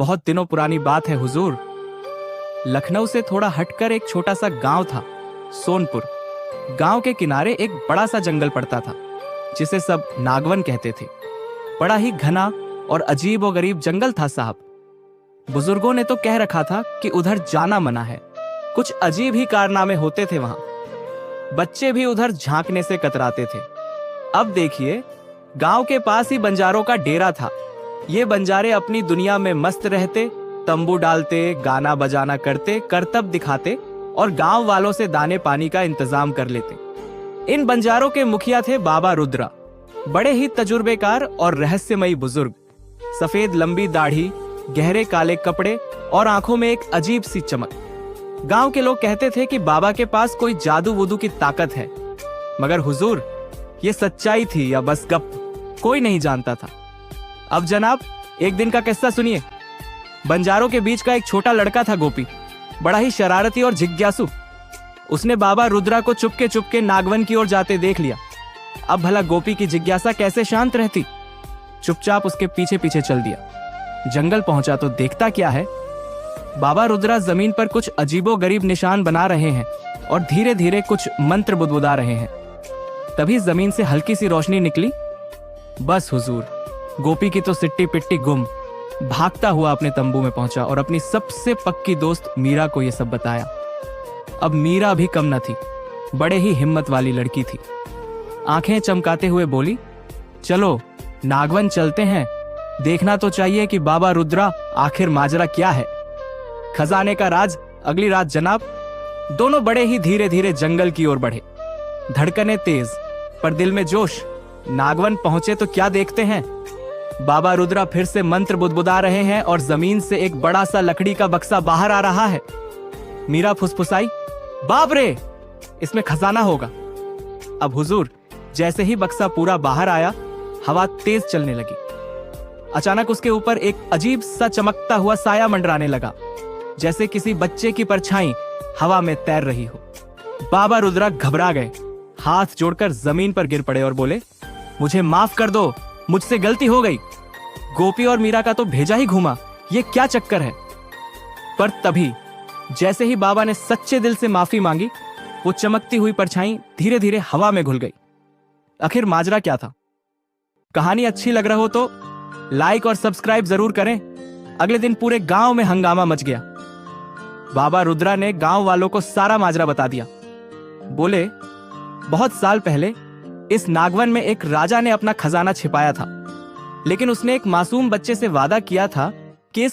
बहुत दिनों पुरानी बात है हुजूर। लखनऊ से थोड़ा हटकर एक छोटा सा गांव था, सोनपुर। गांव के किनारे एक बड़ा सा जंगल पड़ता था, जिसे सब नागवन कहते थे। बड़ा ही घना और अजीब और गरीब जंगल था साहब। बुजुर्गों ने तो कह रखा था कि उधर जाना मना है। कुछ अजीब ही कारनामे होते थे वहां। बच्चे भी उधर झांकने से कतराते थे। अब देखिए, गांव के पास ही बंजारों का डेरा था। ये बंजारे अपनी दुनिया में मस्त रहते, तंबू डालते, गाना बजाना करते, करतब दिखाते और गांव वालों से दाने पानी का इंतजाम कर लेते। इन बंजारों के मुखिया थे बाबा रुद्रा, बड़े ही तजुर्बेकार और रहस्यमयी बुजुर्ग। सफेद लंबी दाढ़ी, गहरे काले कपड़े और आंखों में एक अजीब सी चमक। गांव के लोग कहते थे कि बाबा के पास कोई जादू वुदू की ताकत है, मगर हुजूर, ये सच्चाई थी या बस गप, कोई नहीं जानता था। अब जनाब, एक दिन का किस्सा सुनिए। बंजारों के बीच का एक छोटा लड़का था गोपी, बड़ा ही शरारती और जिज्ञासु। उसने बाबा रुद्रा को चुपके चुपके नागवन की ओर जाते देख लिया। अब भला गोपी की जिज्ञासा कैसे शांत रहती। चुपचाप उसके पीछे पीछे चल दिया। जंगल पहुंचा तो देखता क्या है, बाबा रुद्रा जमीन पर कुछ अजीबो गरीब निशान बना रहे हैं और धीरे धीरे कुछ मंत्र बुदबुदा रहे हैं। तभी जमीन से हल्की सी रोशनी निकली। बस हुजूर, गोपी की तो सिट्टी पिट्टी गुम। भागता हुआ अपने तंबू में पहुंचा और अपनी सबसे पक्की दोस्त मीरा को यह सब बताया। अब मीरा भी कम न थी, बड़े ही हिम्मत वाली लड़की थी। आंखें चमकाते हुए बोली, चलो नागवन चलते हैं, देखना तो चाहिए कि बाबा रुद्रा आखिर माजरा क्या है। खजाने का राज अगली रात जनाब। दोनों बड़े ही धीरे धीरे जंगल की ओर बढ़े। धड़कने तेज पर दिल में जोश। नागवन पहुंचे तो क्या देखते हैं, बाबा रुद्रा फिर से मंत्र बुदबुदा रहे हैं और जमीन से एक बड़ा सा लकड़ी का बक्सा बाहर आ रहा है। मीरा फुसफुसाई, बाप रे, इसमें खजाना होगा। अब हुजूर, जैसे ही बक्सा पूरा बाहर आया, हवा तेज चलने लगी। अचानक उसके ऊपर एक अजीब सा चमकता हुआ साया मंडराने लगा, जैसे किसी बच्चे की परछाई हवा में तैर रही हो। बाबा रुद्रा घबरा गए, हाथ जोड़कर जमीन पर गिर पड़े और बोले, मुझे माफ कर दो, मुझसे गलती हो गई। गोपी और मीरा का तो भेजा ही घूमा, ये क्या चक्कर है। पर तभी जैसे ही बाबा ने सच्चे दिल से माफी मांगी, वो चमकती हुई परछाई धीरे धीरे हवा में घुल गई। आखिर माजरा क्या था। कहानी अच्छी लग रहा हो तो लाइक और सब्सक्राइब जरूर करें। अगले दिन पूरे गांव में हंगामा मच गया। बाबा रुद्रा ने गांव वालों को सारा माजरा बता दिया। बोले, बहुत साल पहले इस नागवन में एक राजा ने अपना खजाना छिपाया था, लेकिन उसने एक मासूम बच्चे से वादा किया था कि इस